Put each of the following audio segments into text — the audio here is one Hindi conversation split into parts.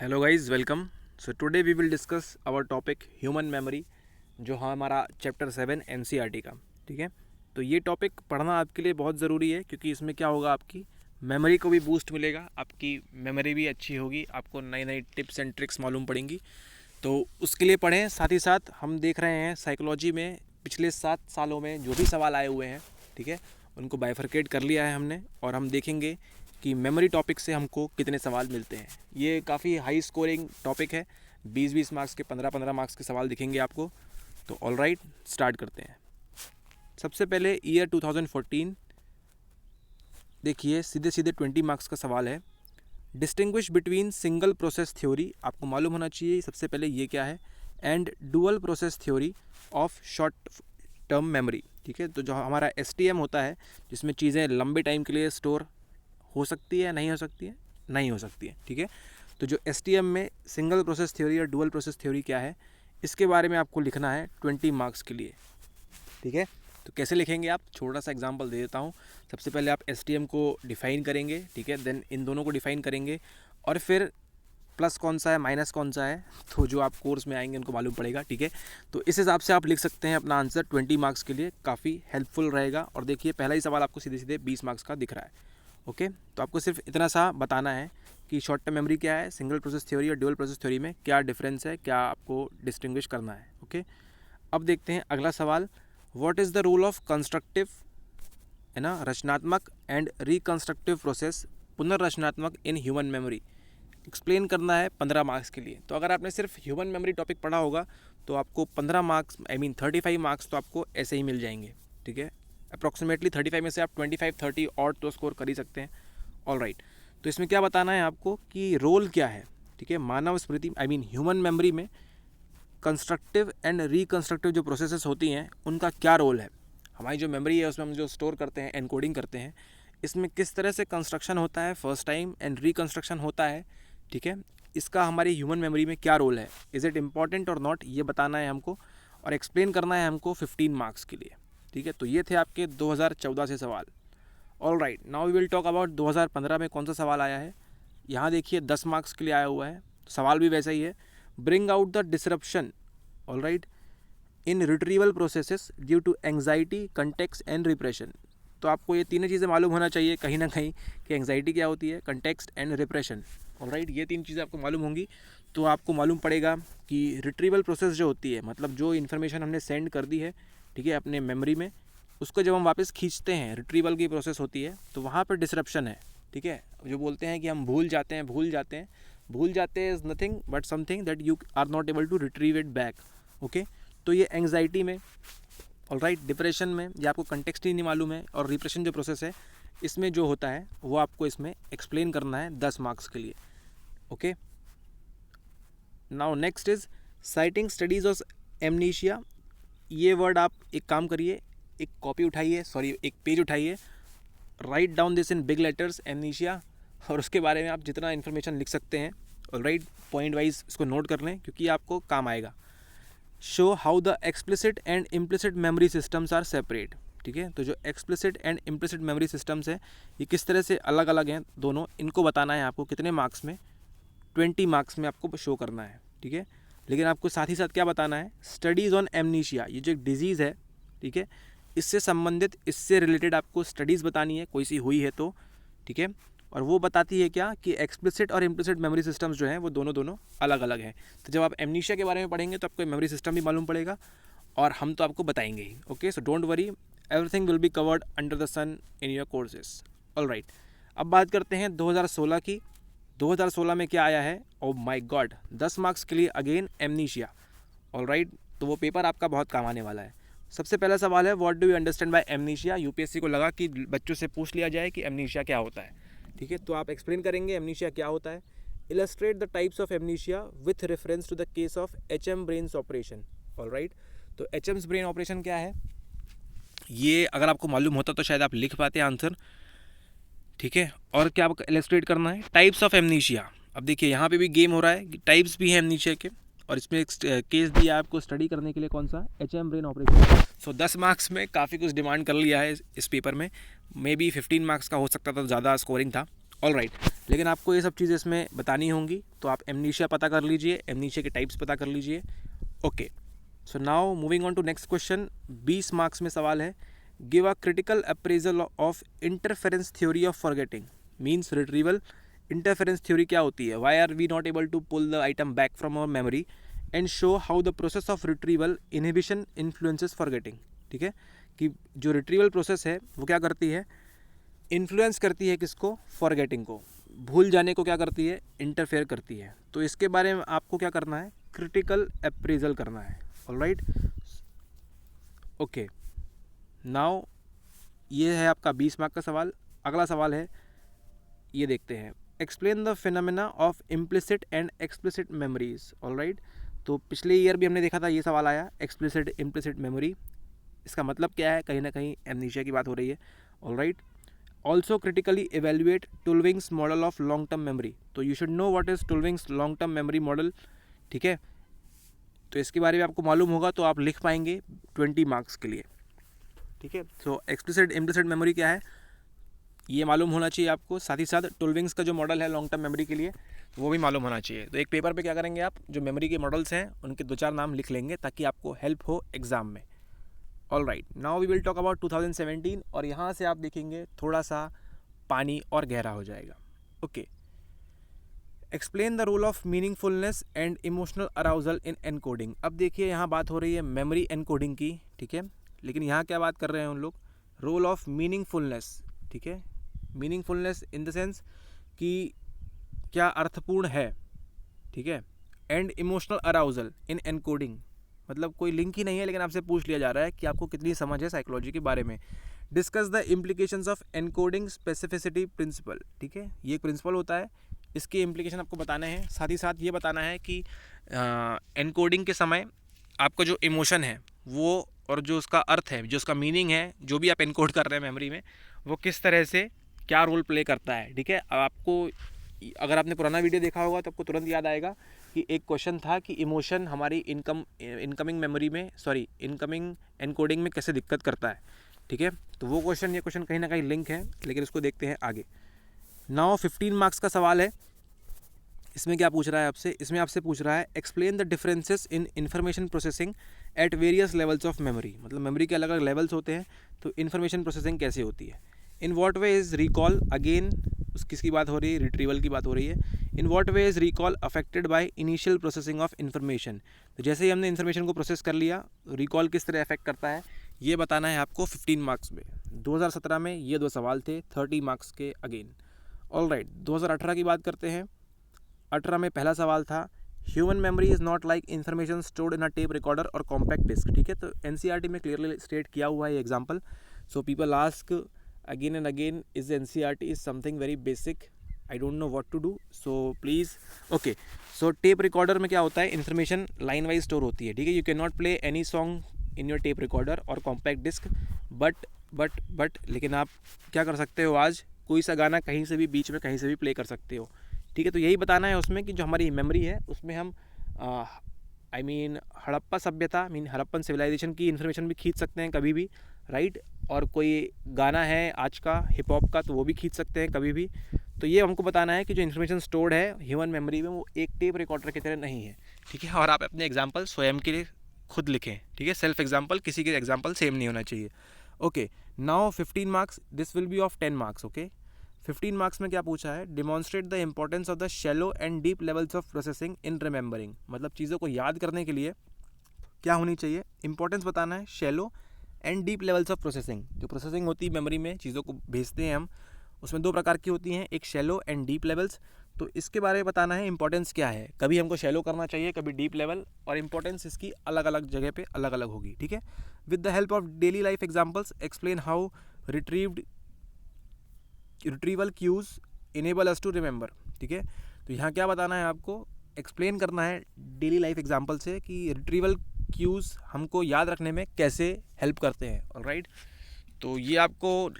Hello guys, welcome. So today we will discuss our topic human memory, जो हमारा चैप्टर 7 एनसीईआरटी का। ठीक है, तो ये टॉपिक पढ़ना आपके लिए बहुत ज़रूरी है, क्योंकि इसमें क्या होगा, आपकी मेमोरी को भी बूस्ट मिलेगा, आपकी मेमोरी भी अच्छी होगी, आपको नई नई टिप्स एंड ट्रिक्स मालूम पड़ेंगी। तो उसके लिए पढ़ें। साथ ही साथ हम देख रहे हैं साइकोलॉजी में पिछले 7 सालों में जो भी सवाल आए हुए हैं, ठीक है, उनको बाइफरकेट कर लिया है हमने, और हम देखेंगे कि मेमोरी टॉपिक से हमको कितने सवाल मिलते हैं। ये काफ़ी हाई स्कोरिंग टॉपिक है, 20-20 मार्क्स के, 15-15 मार्क्स के सवाल दिखेंगे आपको। तो ऑल राइट, स्टार्ट करते हैं। सबसे पहले ईयर 2014 देखिए, सीधे सीधे 20 मार्क्स का सवाल है। Distinguish between single process theory, आपको मालूम होना चाहिए सबसे पहले ये क्या है, and dual process theory of short term memory. ठीक है, तो जो हमारा एसटीएम होता है, जिसमें चीज़ें लंबे टाइम के लिए स्टोर हो सकती है, नहीं हो सकती है, नहीं हो सकती है। ठीक है, तो जो एसटीएम में सिंगल प्रोसेस थ्योरी और डुअल प्रोसेस थ्योरी क्या है, इसके बारे में आपको लिखना है 20 मार्क्स के लिए। ठीक है, तो कैसे लिखेंगे आप, छोटा सा एग्जांपल दे देता हूँ। सबसे पहले आप एसटीएम को डिफ़ाइन करेंगे, ठीक है, देन इन दोनों को डिफ़ाइन करेंगे, और फिर प्लस कौन सा है माइनस कौन सा है, तो जो आप कोर्स में आएंगे उनको मालूम पड़ेगा। ठीक है, तो इस हिसाब से आप लिख सकते हैं अपना आंसर 20 मार्क्स के लिए, काफ़ी हेल्पफुल रहेगा। और देखिए, पहला ही सवाल आपको सीधे सीधे 20 मार्क्स का दिख रहा है। ओके, तो आपको सिर्फ इतना सा बताना है कि शॉर्ट टर्म मेमोरी क्या है, सिंगल प्रोसेस थ्योरी और ड्यूअल प्रोसेस थ्योरी में क्या डिफरेंस है, क्या आपको डिस्टिंग्विश करना है। ओके, अब देखते हैं अगला सवाल। What is the role of constructive, है ना, रचनात्मक एंड रिकंस्ट्रक्टिव प्रोसेस, पुनर्रचनात्मक इन ह्यूमन मेमोरी, एक्सप्लेन करना है 15 मार्क्स के लिए। तो अगर आपने सिर्फ ह्यूमन मेमोरी टॉपिक पढ़ा होगा तो आपको 15 मार्क्स, आई मीन 35 मार्क्स तो आपको ऐसे ही मिल जाएंगे। ठीक है, अप्रॉक्सीमेटली 35 में से आप 25-30 और तो स्कोर कर ही सकते हैं। ऑल राइट, तो इसमें क्या बताना है आपको कि रोल क्या है। ठीक है, मानव स्मृति, आई मीन ह्यूमन मेमोरी में कंस्ट्रक्टिव एंड रिकंस्ट्रक्टिव जो प्रोसेसेस होती हैं, उनका क्या रोल है। हमारी जो मेमोरी है उसमें हम जो स्टोर करते हैं, एनकोडिंग करते हैं, इसमें किस तरह से कंस्ट्रक्शन होता है फर्स्ट टाइम एंड रिकंस्ट्रक्शन होता है। ठीक है, इसका हमारी ह्यूमन मेमोरी में क्या रोल है, इज़ इट इम्पॉर्टेंट और नॉट, ये बताना है हमको, और एक्सप्लेन करना है हमको 15 मार्क्स के लिए। ठीक है, तो ये थे आपके 2014 से सवाल। All right, now we will talk about 2015 में कौन सा सवाल आया है। यहाँ देखिए 10 मार्क्स के लिए आया हुआ है, सवाल भी वैसा ही है। Bring out the disruption, all right, in retrieval processes due to anxiety, context and repression. तो आपको ये तीनों चीज़ें मालूम होना चाहिए कहीं ना कहीं कि एंग्जाइटी क्या होती है, कंटेक्स्ट एंड रिप्रेशन। ऑलराइट, ये 3 चीज़ें आपको मालूम होंगी, तो आपको मालूम पड़ेगा कि रिट्रीवल प्रोसेस जो होती है, मतलब जो इन्फॉर्मेशन हमने सेंड कर दी है, ठीक है, अपने मेमोरी में, उसको जब हम वापस खींचते हैं, रिट्रीवल की प्रोसेस होती है, तो वहाँ पर डिसरप्शन है। ठीक है, जो बोलते हैं कि हम भूल जाते हैं, भूल जाते हैं is nothing but something that you are not able to retrieve it back. Okay, तो ये एंग्जाइटी में, ऑलराइट, डिप्रेशन में, ये आपको कंटेक्स्ट ही नहीं मालूम है, और रिप्रेशन जो प्रोसेस है इसमें जो होता है वो आपको इसमें एक्सप्लेन करना है 10 मार्क्स के लिए। Okay, now next is citing studies of amnesia. ये वर्ड आप एक काम करिए, एक कॉपी उठाइए, सॉरी एक पेज उठाइए, write down this in big letters, amnesia, और उसके बारे में आप जितना इन्फॉर्मेशन लिख सकते हैं, ऑलराइट, पॉइंट वाइज इसको नोट कर लें, क्योंकि आपको काम आएगा। Show how the explicit and implicit memory systems are separate. ठीक है, तो जो explicit and implicit memory systems हैं, ये किस तरह से अलग अलग हैं दोनों, इनको बताना है आपको कितने मार्क्स में, 20 मार्क्स में आपको शो करना है। ठीक है, लेकिन आपको साथ ही साथ क्या बताना है, स्टडीज़ ऑन एमनीशिया, ये जो एक डिजीज़ है, ठीक है, इससे संबंधित, इससे रिलेटेड आपको स्टडीज़ बतानी है, कोई सी हुई है तो। ठीक है, और वो बताती है क्या कि एक्सप्लिसिट और इम्प्लिसिट मेमोरी सिस्टम्स जो हैं वो दोनों अलग अलग हैं। तो जब आप एमनीशिया के बारे में पढ़ेंगे तो आपको मेमोरी सिस्टम भी मालूम पड़ेगा, और हम तो आपको बताएंगे ही। Okay, so don't worry, everything will be covered under the sun in your courses. All right, अब बात करते हैं 2016 की। 2016 में क्या आया है, ओ माई गॉड, 10 मार्क्स के लिए अगेन एमनीशिया। ऑल राइट, तो वो पेपर आपका बहुत काम आने वाला है। सबसे पहला सवाल है, what do you understand by amnesia. UPSC को लगा कि बच्चों से पूछ लिया जाए कि एमनीशिया क्या होता है। ठीक है, तो आप एक्सप्लेन करेंगे एमनीशिया क्या होता है। Illustrate the types of amnesia with reference to the case of HM brain's operation. All right, तो एचएम्स ब्रेन ऑपरेशन क्या है, ये अगर आपको मालूम होता तो शायद आप लिख पाते आंसर। ठीक है, और क्या आपको इलस्ट्रेट करना है, टाइप्स ऑफ एमनीशिया। अब देखिए यहाँ पे भी गेम हो रहा है, टाइप्स भी हैं एमनीशिया के, और इसमें एक केस दिया है आपको स्टडी करने के लिए, कौन सा, एचएम ब्रेन ऑपरेशन। सो 10 मार्क्स में काफ़ी कुछ डिमांड कर लिया है इस पेपर में, मे बी 15 मार्क्स का हो सकता था, ज़्यादा स्कोरिंग था। ऑलराइट, लेकिन आपको ये सब चीज़ें इसमें बतानी होंगी, तो आप एमनीशिया पता कर लीजिए, एमनीशिया के टाइप्स पता कर लीजिए। Okay, so now moving on to next question. 20 marks में सवाल है, give a critical appraisal of interference theory of forgetting, means retrieval. Interference theory क्या होती है? Why are we not able to pull the item back from our memory and show how the process of retrieval inhibition influences forgetting. ठीक है, कि जो रिट्रीवल प्रोसेस है वो क्या करती है? इन्फ्लुएंस करती है किसको? फॉरगेटिंग को, भूल जाने को क्या करती है? इंटरफेयर करती है। तो इसके बारे में आपको क्या करना है? क्रिटिकल अप्रेजल करना है। ऑलराइट, ओके, नाउ ये है आपका 20 मार्क का सवाल। अगला सवाल है, ये देखते हैं, explain the phenomena of implicit and explicit memories. Alright, तो पिछले ईयर भी हमने देखा था ये सवाल आया, एक्सप्लिसिट इम्प्लिसिट मेमोरी, इसका मतलब क्या है? कहीं ना कहीं एमनीशिया की बात हो रही है। Alright, also critically evaluate Tulving's model of long term memory. तो you should know what is Tulving's long term memory model. ठीक है, तो इसके बारे में आपको मालूम होगा तो आप लिख पाएंगे 20 मार्क्स के लिए। ठीक है, सो एक्सप्लिसिट इम्प्लिसिट मेमोरी क्या है ये मालूम होना चाहिए आपको, साथ ही साथ टुलविंग्स का जो मॉडल है लॉन्ग टर्म मेमोरी के लिए वो भी मालूम होना चाहिए। तो एक पेपर पे क्या करेंगे आप, जो मेमोरी के मॉडल्स हैं उनके 2-4 नाम लिख लेंगे ताकि आपको हेल्प हो एग्जाम में। All right, now we will talk about 2017, और यहाँ से आप देखेंगे थोड़ा सा पानी और गहरा हो जाएगा। Okay, explain the role of meaningfulness and emotional arousal in encoding. अब देखिए यहाँ बात हो रही है मेमोरी एनकोडिंग की। ठीक है, लेकिन यहाँ क्या बात कर रहे हैं उन लोग? Role of meaningfulness. ठीक है, मीनिंगफुलनेस इन द सेंस कि क्या अर्थपूर्ण है। ठीक है, and emotional arousal in encoding, मतलब कोई लिंक ही नहीं है, लेकिन आपसे पूछ लिया जा रहा है कि आपको कितनी समझ है साइकोलॉजी के बारे में। Discuss the implications of encoding specificity principle. ठीक है, ये एक प्रिंसिपल होता है, इसके इम्प्लीकेशन आपको बताने हैं। साथ ही साथ ये बताना है कि एनकोडिंग के समय आपका जो इमोशन है वो, और जो उसका अर्थ है, जो उसका मीनिंग है, जो भी आप एनकोड कर रहे हैं मेमोरी में, वो किस तरह से क्या रोल प्ले करता है। ठीक है, अब आपको, अगर आपने पुराना वीडियो देखा होगा तो आपको तुरंत याद आएगा कि एक क्वेश्चन था कि इमोशन हमारी इनकमिंग मेमोरी में, इनकमिंग एनकोडिंग में कैसे दिक्कत करता है। ठीक है, तो वो क्वेश्चन, ये क्वेश्चन कहीं ना कहीं लिंक है, लेकिन इसको देखते हैं आगे। नाउ 15 मार्क्स का सवाल है। इसमें क्या पूछ रहा है आपसे? इसमें आपसे पूछ रहा है, explain the differences in information processing at various levels of memory. मतलब मेमोरी के अलग अलग लेवल्स होते हैं, तो इन्फॉर्मेशन प्रोसेसिंग कैसे होती है। In what way is recall, again किसकी बात हो रही है? रिट्रीवल की बात हो रही है। In what way is recall affected by initial processing of information. तो जैसे ही हमने इन्फॉर्मेशन को प्रोसेस कर लिया, रिकॉल किस तरह अफेक्ट करता है, ये बताना है आपको 15 मार्क्स में। 2017 में ये 2 सवाल थे 30 मार्क्स के अगेन। ऑलराइट, 2018 की बात करते हैं। 18 में पहला सवाल था, human memory is not like information stored in a tape recorder और कॉम्पैक्ट डिस्क। ठीक है, तो एनसीईआरटी में क्लियरली स्टेट किया हुआ है ये example. So people ask again and again, is NCERT is something very basic, I don't know what to do, so please, okay, so tape recorder में क्या होता है? information line wise store होती है। ठीक है, you cannot play any song in your tape recorder और compact disc, but लेकिन आप क्या कर सकते हो? आज कोई सा गाना कहीं से भी, बीच में कहीं से भी प्ले कर सकते हो। ठीक है, तो यही बताना है उसमें कि जो हमारी मेमोरी है उसमें हम हड़प्पा सभ्यता, हड़प्पन सिविलाइजेशन की इन्फॉर्मेशन भी खींच सकते हैं कभी भी, राइट। और कोई गाना है आज का हिप हॉप का, तो वो भी खींच सकते हैं कभी भी। तो ये हमको बताना है कि जो इन्फॉर्मेशन स्टोर्ड है ह्यूमन मेमोरी में, वो एक टेप रिकॉर्डर की तरह नहीं है। ठीक है, और आप अपने एग्जाम्पल स्वयं के लिए खुद लिखें। ठीक है, सेल्फ एग्जाम्पल, किसी के एग्जाम्पल सेम नहीं होना चाहिए। Okay, now 15 marks, this will be of 10 marks. Okay, 15 marks में क्या पूछा है? Demonstrate the importance of the shallow and deep levels of processing in remembering. मतलब चीज़ों को याद करने के लिए क्या होनी चाहिए? इंपॉर्टेंस बताना है shallow and deep levels of processing. जो प्रोसेसिंग होती है मेमोरी में, चीज़ों को भेजते हैं हम, उसमें 2 प्रकार की होती हैं, एक शैलो एंड डीप लेवल्स। तो इसके बारे में बताना है इंपॉर्टेंस क्या है। कभी हमको शैलो करना चाहिए, कभी डीप लेवल, और इंपॉर्टेंस इसकी अलग अलग जगह पे अलग अलग होगी। ठीक है, with the help of daily life examples explain how retrieval cues enable us to remember. ठीक है, तो यहाँ क्या बताना है आपको? एक्सप्लेन करना है डेली लाइफ एग्जाम्पल से कि रिट्रीवल क्यूज़ हमको याद रखने में कैसे हेल्प करते हैं। ऑलराइट, तो ये आपको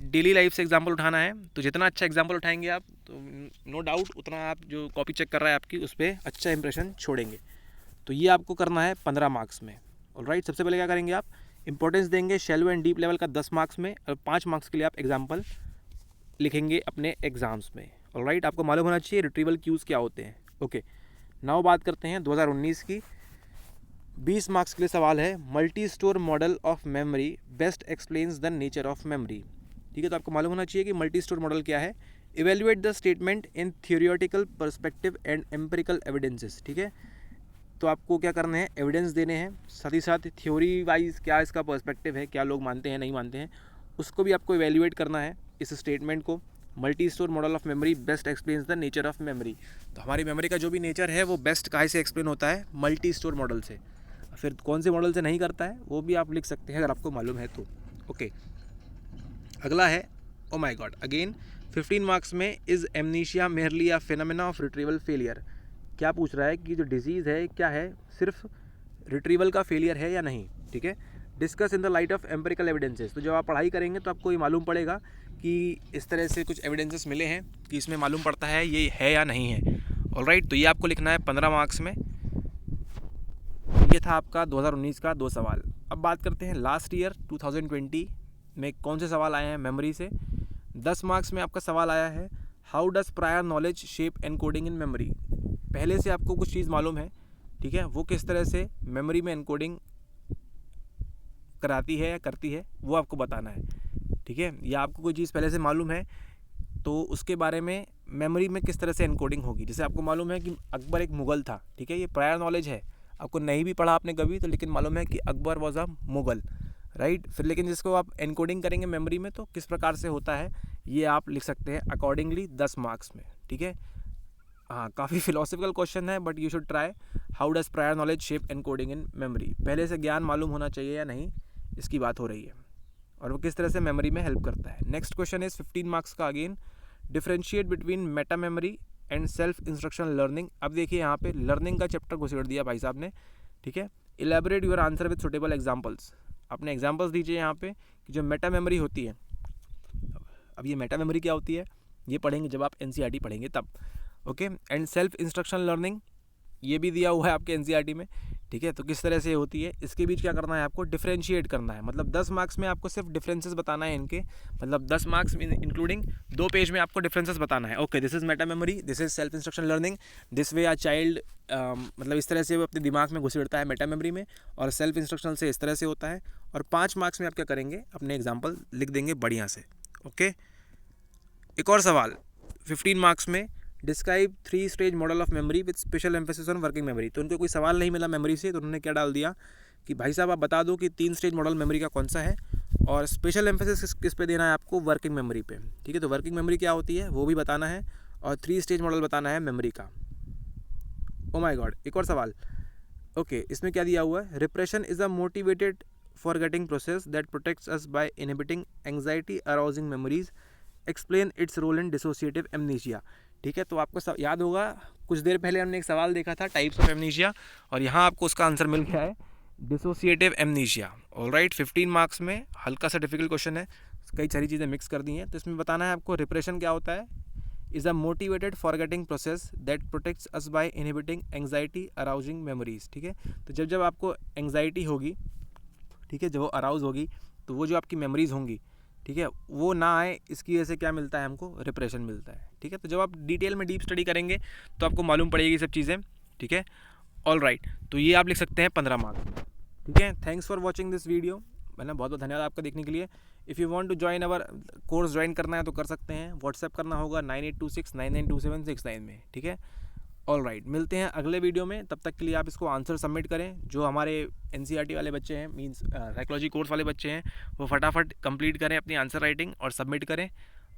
डेली लाइफ से एग्जांपल उठाना है। तो जितना अच्छा एग्जांपल उठाएंगे आप, तो नो डाउट उतना आप जो कॉपी चेक कर रहा है आपकी, उस पर अच्छा इंप्रेशन छोड़ेंगे। तो ये आपको करना है 15 मार्क्स में। ऑलराइट, सबसे पहले क्या करेंगे आप? इंपॉर्टेंस देंगे शैलो एंड डीप लेवल का 10 मार्क्स में, और 5 मार्क्स के लिए आप एग्जाम्पल लिखेंगे अपने एग्ज़ाम्स में। ऑलराइट, आपको मालूम होना चाहिए रिट्रीवल क्यूज़ क्या होते हैं। ओके, नाउ बात करते हैं 2019 की। 20 मार्क्स के लिए सवाल है, multi store model of memory best explains the nature of memory. ठीक है, तो आपको मालूम होना चाहिए कि मल्टी स्टोर मॉडल क्या है। Evaluate the statement in theoretical perspective and empirical evidences. ठीक है, तो आपको क्या करना है, एविडेंस देने हैं, साथ ही साथ थ्योरी वाइज क्या इसका पर्सपेक्टिव है, क्या लोग मानते हैं नहीं मानते हैं, उसको भी आपको इवेल्युएट करना है इस स्टेटमेंट को। Multi store model of memory best explains the nature of memory. तो हमारी मेमोरी का जो भी नेचर है वो बेस्ट काहे से एक्सप्लेन होता है, मल्टी स्टोर मॉडल से। फिर कौन से मॉडल से नहीं करता है वो भी आप लिख सकते हैं अगर आपको मालूम है तो। ओके, अगला है, oh my God, again 15 marks में, is amnesia merely a phenomena of retrieval failure. क्या पूछ रहा है कि जो डिजीज़ है क्या है, सिर्फ रिट्रीवल का फेलियर है या नहीं। ठीक है, discuss in the light of empirical evidences. तो जब आप पढ़ाई करेंगे तो आपको ये मालूम पड़ेगा कि इस तरह से कुछ एविडेंसेस मिले हैं कि इसमें मालूम पड़ता है ये है या नहीं है। ऑलराइट, तो ये आपको लिखना है 15 मार्क्स में। ये था आपका 2019 का 2 सवाल। अब बात करते हैं लास्ट ईयर 2020 में कौन से सवाल आए हैं मेमोरी से। 10 मार्क्स में आपका सवाल आया है, how does prior knowledge shape encoding in memory. पहले से आपको कुछ चीज़ मालूम है, ठीक है, वो किस तरह से मेमोरी में एनकोडिंग कराती है या करती है वो आपको बताना है। ठीक है, या आपको कोई चीज़ पहले से मालूम है तो उसके बारे में मेमोरी में किस तरह से एनकोडिंग होगी। जैसे आपको मालूम है कि अकबर एक मुग़ल था, ठीक है, ये प्रायर नॉलेज है, आपको नहीं भी पढ़ा आपने कभी तो, लेकिन मालूम है कि Akbar was a Mughal, right. फिर लेकिन जिसको आप एनकोडिंग करेंगे मेमोरी में तो किस प्रकार से होता है ये आप लिख सकते हैं अकॉर्डिंगली 10 मार्क्स में। ठीक है, हाँ, काफ़ी फिलोसफिकल क्वेश्चन है but you should try. How does prior knowledge shape encoding in memory. पहले से ज्ञान मालूम होना चाहिए या नहीं, इसकी बात हो रही है, और वो किस तरह से मेमोरी में हेल्प करता है। नेक्स्ट क्वेश्चन इज 15 मार्क्स का again, differentiate between Meta memory and self instruction learning. अब देखिए यहाँ पे लर्निंग का चैप्टर घुसेड़ दिया भाई साहब ने। ठीक है, elaborate your answer with suitable examples. अपने एग्जाम्पल्स दीजिए यहाँ पे कि जो मेटा मेमोरी होती है। अब ये मेटा मेमोरी क्या होती है ये पढ़ेंगे जब आप एनसीईआरटी पढ़ेंगे तब। Okay, and self instruction learning ये भी दिया हुआ है आपके एनसीईआरटी में। ठीक है, तो किस तरह से होती है, इसके बीच क्या करना है आपको, डिफरेंशिएट करना है। मतलब 10 मार्क्स में आपको सिर्फ डिफरेंसेस बताना है इनके, मतलब 10 मार्क्स इंक्लूडिंग 2 पेज में आपको डिफरेंसेस बताना है। Okay, this is meta memory, this is self instruction learning, this way a child, मतलब इस तरह से वो अपने दिमाग में घुसेड़ता है मेटा मेमोरी में, और सेल्फ इंस्ट्रक्शन से इस तरह से होता है। और 5 मार्क्स में आप क्या करेंगे, अपने एग्जाम्पल लिख देंगे बढ़िया से। ओके, एक और सवाल 15 मार्क्स में, describe 3 stage model of memory with special emphasis on working memory. तो उनको कोई सवाल नहीं मिला मेमोरी से, तो उन्होंने क्या डाल दिया कि भाई साहब आप बता दो कि 3 स्टेज मॉडल मेमोरी का कौन सा है, और स्पेशल एम्फेसिस किस पे देना है आपको, वर्किंग मेमोरी पे। ठीक है, तो वर्किंग मेमोरी क्या होती है वो भी बताना है, और 3 स्टेज मॉडल बताना है मेमोरी का। ओ माय गॉड, एक और सवाल। ओके, इसमें क्या दिया हुआ है, repression is a motivated forgetting process that protects us by inhibiting anxiety arousing memories, explain its role in dissociative amnesia. ठीक है, तो आपको याद होगा कुछ देर पहले हमने एक सवाल देखा था टाइप्स ऑफ एमनीशिया, और यहाँ आपको उसका आंसर मिल गया है, डिसोसिएटिव एमनीशिया। ऑलराइट, 15 मार्क्स में हल्का सा डिफिकल्ट क्वेश्चन है, कई सारी चीज़ें मिक्स कर दी हैं। तो इसमें बताना है आपको रिप्रेशन क्या होता है, is a motivated forgetting process that protects us by inhibiting anxiety arousing memories. ठीक है, तो जब जब आपको एंग्जाइटी होगी, ठीक है, जब वो अराउज होगी तो वो जो आपकी मेमोरीज होंगी, ठीक है, वो ना आए, इसकी वजह से क्या मिलता है हमको, रिप्रेशन मिलता है। ठीक है, तो जब आप डिटेल में डीप स्टडी करेंगे तो आपको मालूम पड़ेगी सब चीज़ें। ठीक है, ऑल राइट, तो ये आप लिख सकते हैं 15 मार्क्स में। ठीक है, thanks for watching this video, मैंने बहुत बहुत धन्यवाद आपका देखने के लिए। If you want to join our course, join करना है तो कर सकते हैं, व्हाट्सएप करना होगा 9826992769 में। ठीक है, ऑल राइट, मिलते हैं अगले वीडियो में, तब तक के लिए आप इसको आंसर सबमिट करें। जो हमारे एनसीईआरटी वाले बच्चे हैं, मींस साइकोलॉजी कोर्स वाले बच्चे हैं, वो फटाफट कंप्लीट करें अपनी आंसर राइटिंग और सबमिट करें।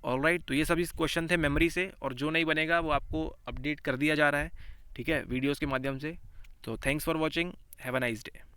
ऑल राइट, तो ये सभी क्वेश्चन थे मेमोरी से, और जो नहीं बनेगा वो आपको अपडेट कर दिया जा रहा है, ठीक है, वीडियोज़ के माध्यम से। तो thanks for watching, have a nice day.